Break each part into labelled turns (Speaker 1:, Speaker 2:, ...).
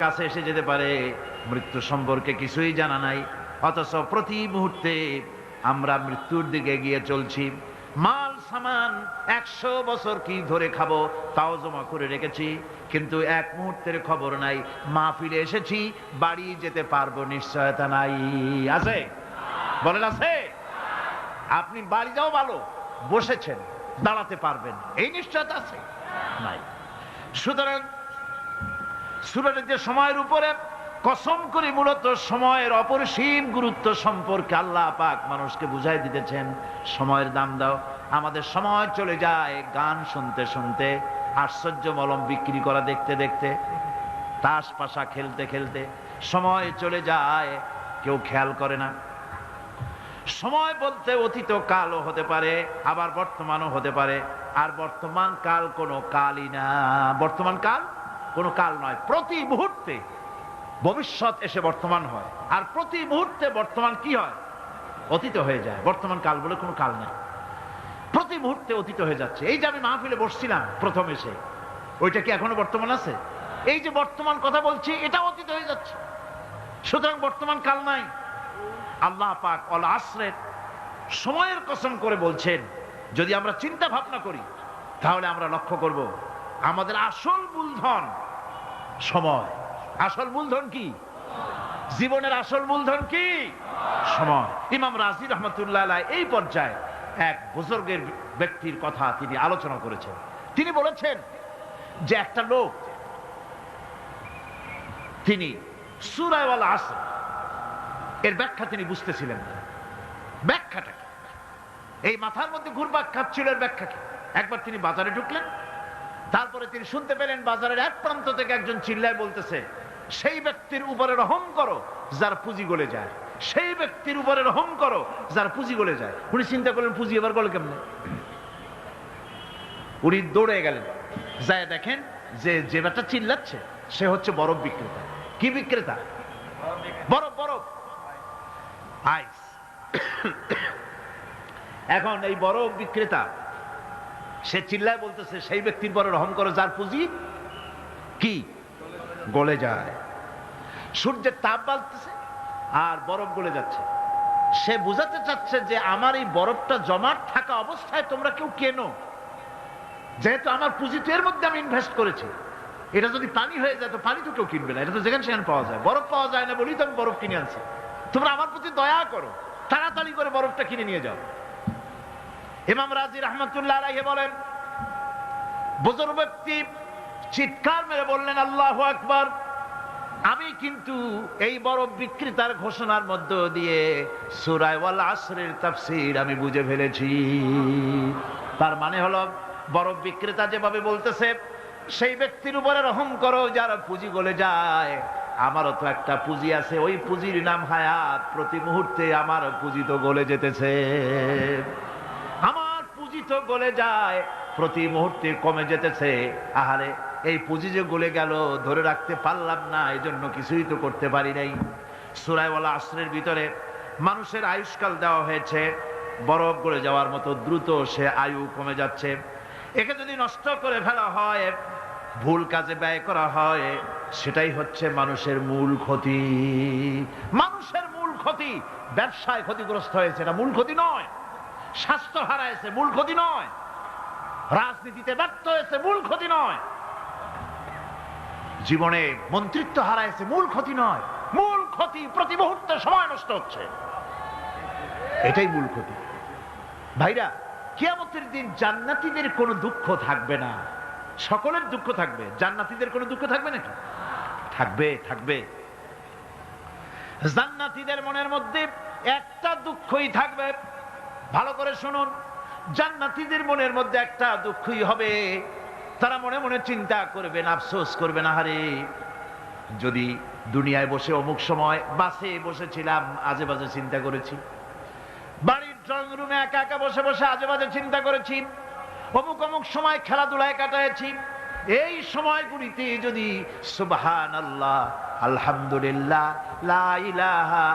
Speaker 1: কাছে এসে যেতে পারে, মৃত্যু সম্পর্কে কিছুই জানা নাই, অথচ প্রতি মুহূর্তে আমরা মৃত্যুর দিকে এগিয়ে চলছি। মাল সামান 100 বছর কি ধরে খাবো তাও জমা করে রেখেছি, কিন্তু এক মুহূর্তের খবর নাই। মাহফিলে এসেছি, বাড়ি যেতে পারবো নিশ্চয়তা নাই। আছে? বলেন আছে? আপনি বাড়ি যাও ভালো, বসেছেন, দাঁড়াতে পারবেন এই নিশ্চয়তা আছে? নাই। সুতরাং সূরাটির যে সময়ের উপরে কসম করে মূলত সময়ের অপরিসীম গুরুত্ব সম্পর্কে আল্লাহ পাক মানুষকে বুঝাই দিতেছেন। সময়ের দাম দাও। আমাদের সময় চলে যায় গান শুনতে শুনতে, আশ্চর্য মলম বিক্রি করা দেখতে দেখতে, তাস পাশা খেলতে খেলতে সময় চলে যায়, কেউ খেয়াল করে না। সময় বলতে অতীত কালও হতে পারে, আবার বর্তমানও হতে পারে। আর বর্তমান কাল কোনো কালই না। বর্তমান কাল কোনো কাল নয়। প্রতি মুহূর্তে ভবিষ্যৎ এসে বর্তমান হয়, আর প্রতি মুহূর্তে বর্তমান কি হয়? অতীত হয়ে যায়। বর্তমান কাল বলে কোনো কাল নেই। প্রতি মুহূর্তে অতীত হয়ে যাচ্ছে। এই যে আমি মাহফিলে বসছিলাম প্রথম এসে, ওইটা কি এখনো বর্তমান আছে? এই যে বর্তমান কথা বলছি, এটা অতীত হয়ে যাচ্ছে। সুতরাং বর্তমান কাল নাই। আল্লাহ পাক অল আসরের সময়ের কসম করে বলছেন। যদি আমরা চিন্তা ভাবনা করি তাহলে আমরা লক্ষ্য করব আমাদের আসল মূলধন সময়। আসল মূলধন কি? জীবনের আসল মূলধন কি? সময়। ইমাম রাজি রহমতুল্লাহ আলাইহি এই পর্যায়ে এক বুজুর্গের ব্যক্তির কথা তিনি আলোচনা করেছেন। তিনি বলেছেন যে একটা লোক, তিনি সূরা আল আসর এর ব্যাখ্যা তিনি বুঝতেছিলেন না। ব্যাখ্যাটা কি? এই মাথার মধ্যে ঘুরপাক খাচ্ছিল এর ব্যাখ্যা কি? একবার তিনি বাজারে ঢুকলেন, তারপরে তিনি শুনতে পেলেন বাজারের এক প্রান্ত থেকে একজন চিল্লায় বলতেছে, সেই ব্যক্তির উপরে রহম করো যার পুঁজি গলে যায়, সেই ব্যক্তির উপরে রহম করো যার পুঁজি গলে যায়। উনি চিন্তা করলেন পুঁজি এবার গলে কেমনে? উনি দৌড়ে গেলেন, যায় দেখেন যে যে ব্যাটা চিল্লাচ্ছে সে হচ্ছে বরফ বিক্রেতা। কি বিক্রেতা? বরফ, বরফ, আইস। এখন এই বরফ বিক্রেতা সে চিল্লায় বলতেছে, সেই ব্যক্তির পরে রহম করো যার পুঁজি কি গলে যায়। সূর্যের তাপ বাড়তেছে আর বরফ গলে যাচ্ছে। সে বুঝাতে চাচ্ছে যে আমার এই বরফটা জমাট থাকা অবস্থায় তোমরা কেউ কেনো, যেহেতু আমার পুঁজি তো এর মধ্যে আমি ইনভেস্ট করেছি। এটা যদি পানি হয়ে যায় তো পানি তো কেউ কিনবে না, এটা তো যেখানে সেখানে পাওয়া যায়। বরফ পাওয়া যায় না বলেই তো আমি বরফ কিনে আনছি। তোমরা আমার প্রতি দয়া করো, তাড়াতাড়ি করে বরফটা কিনে নিয়ে যাও। ইমাম রাজি রহমতুল্লাহ আলাইহি বলেন, বুজুর্গ ব্যক্তি চিৎকার মেরে বললেন, আল্লাহু আকবার, আমি কিন্তু এই বরফ বিক্রেতার ঘোষণার মধ্য দিয়ে সূরা আল আসরের তাফসীর আমি বুঝে ফেলেছি। তার মানে হলো বরফ বিক্রেতা যেভাবে বলতেছে সেই ব্যক্তির উপরে রহম করো যার পুঁজি গলে যায়, আমারও তো একটা পুঁজি আছে, ওই পুঁজির নাম হায়াত। প্রতি মুহূর্তে আমার পুঁজি তো গলে যেতেছে, আমার পুঁজি তো গলে যায়, প্রতি মুহূর্তে কমে যেতেছে। আহারে, এই পুঁজি যে গলে গেল ধরে রাখতে পারলাম না, এই জন্য কিছুই তো করতে পারি নাই। সূরা আল আসরের ভিতরে মানুষের আয়ুষ্কাল দেওয়া হয়েছে বরফ গলে যাওয়ার মতো দ্রুত, সে আয়ু কমে যাচ্ছে। একে যদি নষ্ট করে ফেলা হয়, ভুল কাজে ব্যয় করা হয়, সেটাই হচ্ছে মানুষের মূল ক্ষতি। মানুষের মূল ক্ষতি। ব্যবসায় ক্ষতিগ্রস্ত হয়েছে, এটা মূল ক্ষতি নয়। স্বাস্থ্য হারাইছে, মূল ক্ষতি নয়। রাজনীতিতে ব্যর্থ হয়েছে, মূল ক্ষতি নয়। জীবনে মন্ত্রিত্ব হারাইছে, মূল ক্ষতি নয়। মূল ক্ষতি প্রতি মুহূর্তে সময় নষ্ট হচ্ছে, এটাই মূল ক্ষতি। ভাইরা, কিয়ামতের দিন জান্নাতীদের কোনো দুঃখ থাকবে না, সকলের দুঃখ থাকবে। জান্নাতীদের কোনো দুঃখ থাকবে নাকি? থাকবে, থাকবে। জান্নাতীদের মনের মধ্যে একটা দুঃখই থাকবে। ভালো করে শুনুন, জান্নাতীদের মনের মধ্যে একটা দুঃখই হবে। তারা মনে মনে চিন্তা করবেন, আফসোস করবেন, আহারে যদি দুনিয়ায় বসে অমুক সময় বাসে বসেছিলাম, আজে বাজে চিন্তা করেছি, বাড়ির ড্রয়িং রুমে একা একা বসে বসে আজে বাজে চিন্তা করেছি, অমুক অমুক সময় খেলাধুলায় কাটাইছি, এই সময়গুলিতে যদি সুবহানাল্লাহ, আলহামদুলিল্লাহ, লা ইলাহা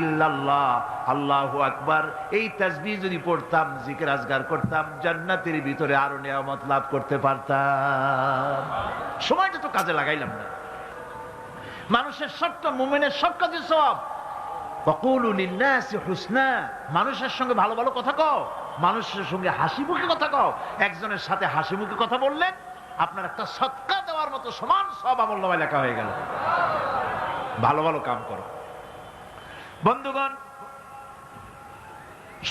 Speaker 1: ইল্লাল্লাহ, আল্লাহু আকবার, এই তাসবিহ যদি পড়তাম, জিকির আজগার করতাম, জান্নাতের ভিতরে আরো নিয়ামত লাভ করতে পারতাম। সময়টা তো কাজে লাগাইলাম না। মানুষের সবটা, মুমিনের সব কাজে সওয়াব। ওয়াকুলু লিন্নাসি হুসনা, মানুষের সঙ্গে ভালো ভালো কথা কও, মানুষের সঙ্গে হাসি মুখে কথা কও। একজনের সাথে হাসি মুখে কথা বললেন, আপনার একটা সদকা দেওয়ার মতো সমান সওয়াব আমলনামায় লেখা হয়ে গেল। ভালো ভালো কাম করো। বন্ধুগণ,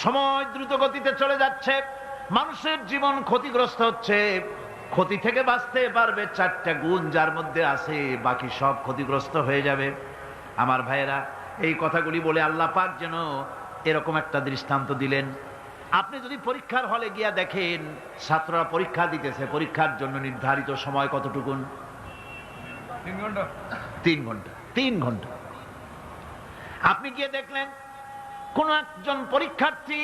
Speaker 1: সময় দ্রুত গতিতে চলে যাচ্ছে, মানুষের জীবন ক্ষতিগ্রস্ত হচ্ছে। ক্ষতি থেকে বাঁচতে পারবে 4টা গুণ যার মধ্যে আছে, বাকি সব ক্ষতিগ্রস্ত হয়ে যাবে। আমার ভাইয়েরা, এই কথাগুলি বলে আল্লাহ পাক যেন এরকম একটা দৃষ্টান্ত দিলেন। আপনি যদি পরীক্ষার হলে গিয়া দেখেন ছাত্ররা পরীক্ষা দিতেছে, পরীক্ষার জন্য নির্ধারিত সময় কতটুকুন?
Speaker 2: 3 ঘন্টা।
Speaker 1: 3 ঘন্টা। 3 ঘন্টা। আপনি গিয়ে দেখলেন কোন একজন পরীক্ষার্থী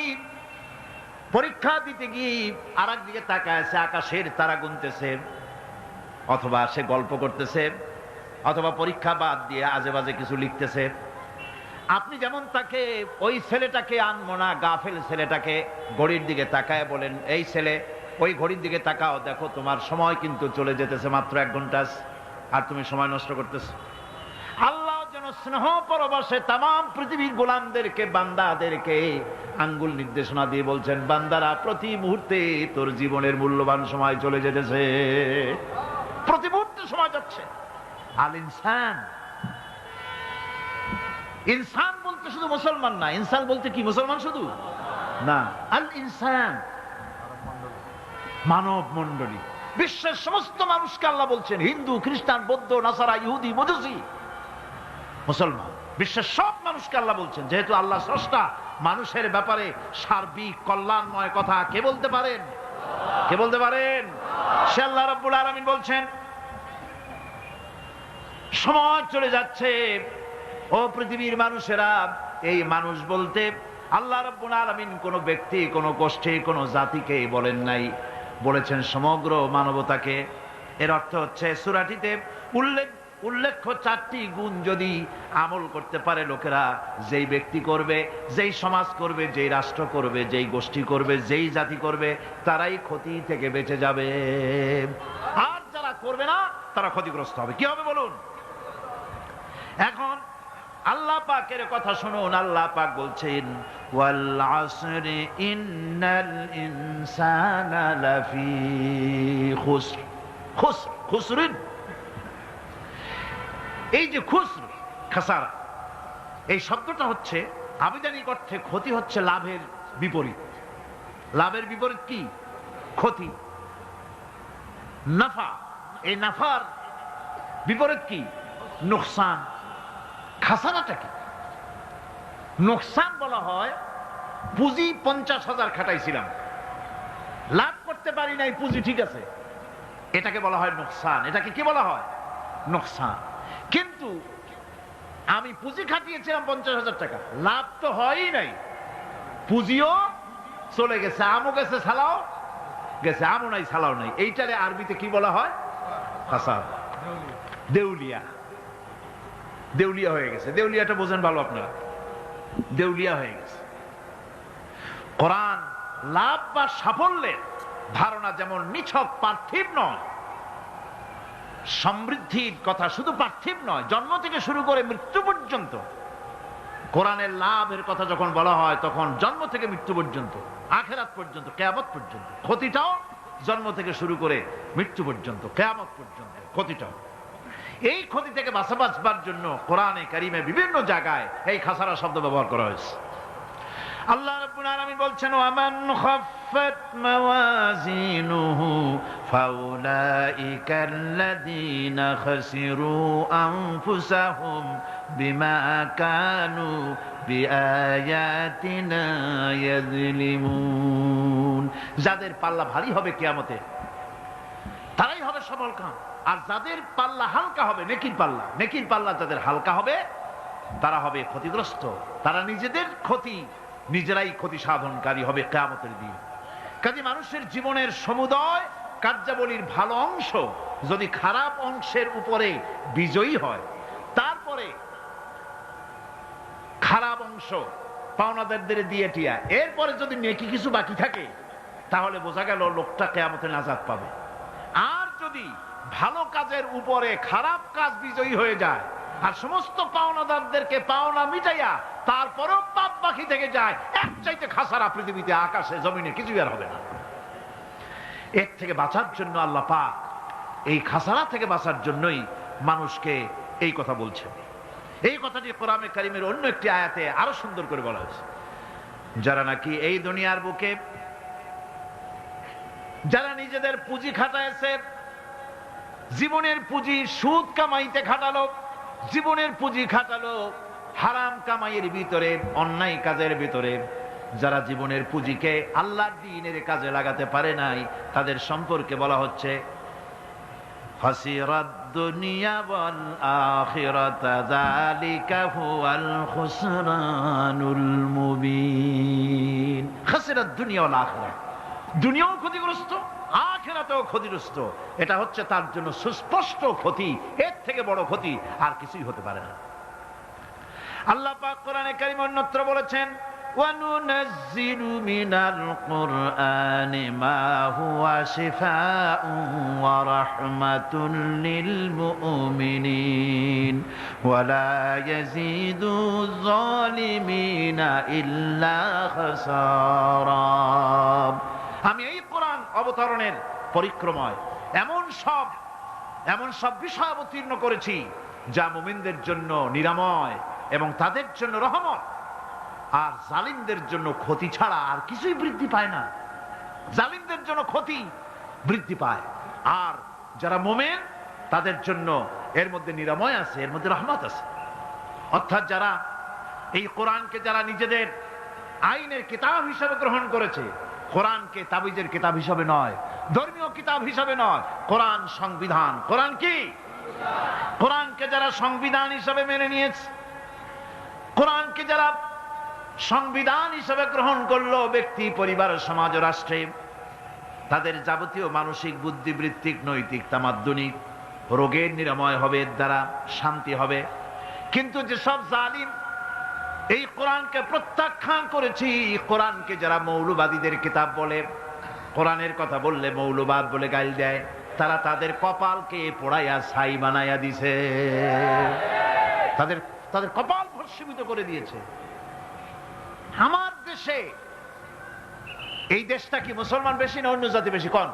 Speaker 1: পরীক্ষা দিতে গিয়ে আর একদিকে তাকায় আছে, আকাশের তারা গুনতেছে, অথবা সে গল্প করতেছে, অথবা পরীক্ষা বাদ দিয়ে আজে বাজে কিছু লিখতেছে। আপনি যেমন তাকে, ওই ছেলেটাকে আনবো না, গাফেল ছেলেটাকে ঘড়ির দিকে তাকায় বলেন, এই ছেলে ওই ঘড়ির দিকে তাকাও, দেখো তোমার সময় কিন্তু চলে যেতেছে, মাত্র 1 ঘন্টা আর তুমি সময় নষ্ট করতেছ। আল্লাহ যেন স্নেহ পরবশে তাম পৃথিবীর গোলামদেরকে, বান্দাদেরকে আঙ্গুল নির্দেশনা দিয়ে বলছেন, বান্দারা প্রতি মুহূর্তে তোর জীবনের মূল্যবান সময় চলে যেতেছে, প্রতি মুহূর্তে সময় যাচ্ছে। আল ইনসান, ইনসান বলতে শুধু মুসলমান না, ইনসান বলতে কি মুসলমান শুধু না, আল ইনসান মানব মণ্ডলী, বিশ্বের সমস্ত মানুষকে আল্লাহ বলছেন, হিন্দু, খ্রিস্টান, বৌদ্ধ, নাসারা, ইহুদি, মজুসি, মুসলমান, বিশ্বের সব মানুষকে আল্লাহ বলছেন। যেহেতু আল্লাহ স্রষ্টা, মানুষের ব্যাপারে সার্বিক কল্যাণময় কথা কে বলতে পারেন? কে বলতে পারেন? সে আল্লাহ রাব্বুল আলামিন বলছেন, সময় চলে যাচ্ছে ও পৃথিবীর মানুষেরা। এই মানুষ বলতে আল্লাহ রাব্বুল আলামিন কোন ব্যক্তি, কোন গোষ্ঠী, কোন জাতিকে বলেন নাই, বলেছেন সমগ্র মানবতাকে। এর অর্থ হচ্ছে সূরাটিতে উল্লেখ্য 4টি গুণ যদি আমল করতে পারে লোকেরা, যেই ব্যক্তি করবে, যেই সমাজ করবে, যেই রাষ্ট্র করবে, যেই গোষ্ঠী করবে, যেই জাতি করবে, তারাই ক্ষতি থেকে বেঁচে যাবে। আর যারা করবে না তারা ক্ষতিগ্রস্ত হবে। কি হবে বলুন? এখন আল্লাহ পাকের কথা শুনুন। আল্লাহ পাক বলছেন, ওয়াল আসরি ইন্নাল ইনসানা লাফি খুসর। খুসর, খুসরিন, এই যে খুসর, খাসারা, এই শব্দটা হচ্ছে আবিধানিক অর্থে ক্ষতি, হচ্ছে লাভের বিপরীত। লাভের বিপরীত কি? ক্ষতি। নাফা, এই নাফার বিপরীত কি? নোকসান। খাসারাটা কি? নোকসান বলা হয় পুঁজি 50,000 খাটাইছিলাম, লাভ করতে পারি নাই, পুঁজি ঠিক আছে, এটাকে বলা হয় নোকসান। এটাকে কি বলা হয়? নোকসান। কিন্তু আমি পুঁজি খাটিয়েছিলাম 50,000 টাকা, লাভ তো হয়ই নাই, পুঁজিও চলে গেছে, আমও গেছে, ছালাও গেছে, আমও নাই, ছালাও নাই। এইটারে আরবিতে কি বলা হয়? খাসার, দেউলিয়া। দেউলিয়া হয়ে গেছে। দেউলিয়াটা বোঝেন ভালো আপনারা, দেউলিয়া হয়ে গেছে। কোরআন লাভ বা সাফল্যের ধারণা যেমন নিছক পার্থিব নয়, সমৃদ্ধির কথা শুধু পার্থিব নয়, জন্ম থেকে শুরু করে মৃত্যু পর্যন্ত। কোরআনের লাভের কথা যখন বলা হয় তখন জন্ম থেকে মৃত্যু পর্যন্ত, আখিরাত পর্যন্ত, কিয়ামত পর্যন্ত। ক্ষতিটাও জন্ম থেকে শুরু করে মৃত্যু পর্যন্ত, কিয়ামত পর্যন্ত ক্ষতিটাও। এই ক্ষতি থেকে বাঁচবার জন্য কোরআনে কারিমে বিভিন্ন জায়গায় এই খাসারা শব্দ ব্যবহার করা হয়েছে। আল্লাহ রাব্বুল আলামিন বলছেন, ওয়ামান খাফফাত মাওয়াজিনুহু ফাউলাইকাল্লাযীনা খাসিরু আনফুসাহুম বিমা কানু বিআয়াতিনা ইয়াযলিমুন। যাদের পাল্লা ভারী হবে কিয়ামতে তারাই হবে সফলকাম, আর যাদের পাল্লা হালকা হবে, নেকির পাল্লা, নেকির পাল্লা যাদের হালকা হবে তারা হবে ক্ষতিগ্রস্ত। তারা নিজেদের ক্ষতি, নিজেরাই ক্ষতি সাধনকারী হবে কিয়ামতের দিন। কাজে মানুষের জীবনের সমুদয় কার্যাবলীর ভালো অংশ যদি খারাপ অংশের উপরে বিজয়ী হয়, তারপরে খারাপ অংশ পাওনাদারদের দিয়ে টিয়া, এরপরে যদি নেকি কিছু বাকি থাকে, তাহলে বোঝা গেল লোকটা কিয়ামতে নাজাত পাবে। আর যদি ভালো কাজের উপরে খারাপ কাজ বিজয়ী হয়ে যায়, আর সমস্ত পাওনাদারদেরকে পাওনা মিটাইয়া তারপরেও পাপ বাকি থেকে যায়, এক চাইতে খাসারা পৃথিবীতে আকাশে জমিনে কিছুই আর হবে না। এর থেকে বাঁচার জন্য আল্লাহ পাক এই খাসারা থেকে বাঁচার জন্যই মানুষকে এই কথা বলছেন। এই কথাটি কোরআনে কারীমের অন্য একটি আয়াতে আরো সুন্দর করে বলা হয়েছে, যারা নাকি এই দুনিয়ার বুকে যারা নিজেদের পুঁজি খাটাইছে, জীবনের পুঁজি সুদ কামাইতে খাটালো, জীবনের পুঁজি খাটালো হারাম কামাইয়ের ভিতরে, অন্যায় কাজের ভিতরে, যারা জীবনের পুঁজিকে আল্লাহর দ্বীনের কাজে লাগাতে পারে নাই, তাদের সম্পর্কে বলা হচ্ছে খাসিরাদ দুনিয়া ওয়াল আখিরাতা যালিকা হুয়াল খুসরানুল মুবিন। খাসিরাদ দুনিয়া ওয়াল আখিরা, দুনিয়াও ক্ষতিগ্রস্ত, আখিরাতেও ক্ষতিগ্রস্ত। এটা হচ্ছে তার জন্য সুস্পষ্ট ক্ষতি, এর থেকে বড় ক্ষতি আর কিছুই হতে পারে না। আল্লাহ পাক কোরআনে কারীম অন্যত্র বলেছেন, وَنُنَزِّلُ مِنَ الْقُرْآنِ مَا هُوَ شِفَاءٌ وَرَحْمَةٌ لِلْمُؤْمِنِينَ وَلَا يَزِيدُ الظَّالِمِينَ إِلَّا خَسَارًا। আমি এই কোরআন অবতরণের পরিক্রমায় এমন সব বিষয় অবতীর্ণ করেছি যা মুমিনদের জন্য নিরাময় এবং তাদের জন্য রহমত, আর জালিমদের জন্য ক্ষতি ছাড়া আর কিছুই বৃদ্ধি পায় না। জালিমদের জন্য ক্ষতি বৃদ্ধি পায়, আর যারা মুমিন তাদের জন্য এর মধ্যে নিরাময় আছে, এর মধ্যে রহমত আছে। অর্থাৎ যারা এই কোরআনকে যারা নিজেদের আইনের কিতাব হিসাবে গ্রহণ করেছে, কোরআনকে তাবিজের কিতাব হিসাবে নয়, ধর্মীয় কিতাব হিসাবে নয়, কোরআন সংবিধান। কোরআন কি? কোরআনকে যারা সংবিধান হিসাবে মেনে নিয়েছে, কোরআনকে যারা সংবিধান হিসাবে গ্রহণ করলো, ব্যক্তি, পরিবার, সমাজ ও রাষ্ট্রে, তাদের যাবতীয় মানসিক, বুদ্ধিবৃত্তিক, নৈতিক, তামাদ্দুনিক রোগের নিরাময় হবে, এর দ্বারা শান্তি হবে। কিন্তু যেসব জালিম এই কোরআনকে প্রত্যাখ্যান করেছি, কোরআনকে যারা মৌলবাদীদের কিতাব বলে, কোরআনের কথা বললে মৌলবাদ বলে গাল দেয়, তারা তাদের কপালকে পোড়াইয়া ছাই বানাইয়া দিছে, তাদের কপাল ভস্মীভূত করে দিয়েছে। আমার দেশে, এই দেশটা কি মুসলমান বেশি না অন্য জাতি বেশি? কোন?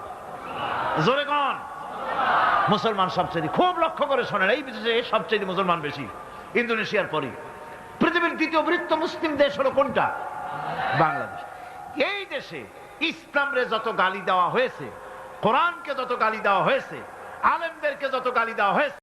Speaker 1: জোরে কোন? মুসলমান সবচেয়ে। খুব লক্ষ্য করে শোনেন, এই দেশে সবচেয়ে মুসলমান বেশি, ইন্দোনেশিয়ার পরে। পৃথিবীর দ্বিতীয় বৃহত্তম মুসলিম দেশ হলো কোনটা? বাংলাদেশ। এই দেশে ইসলামরে যত গালি দেওয়া হয়েছে, কোরআনকে যত গালি দেওয়া হয়েছে, আলেমদেরকে যত গালি দেওয়া হয়েছে,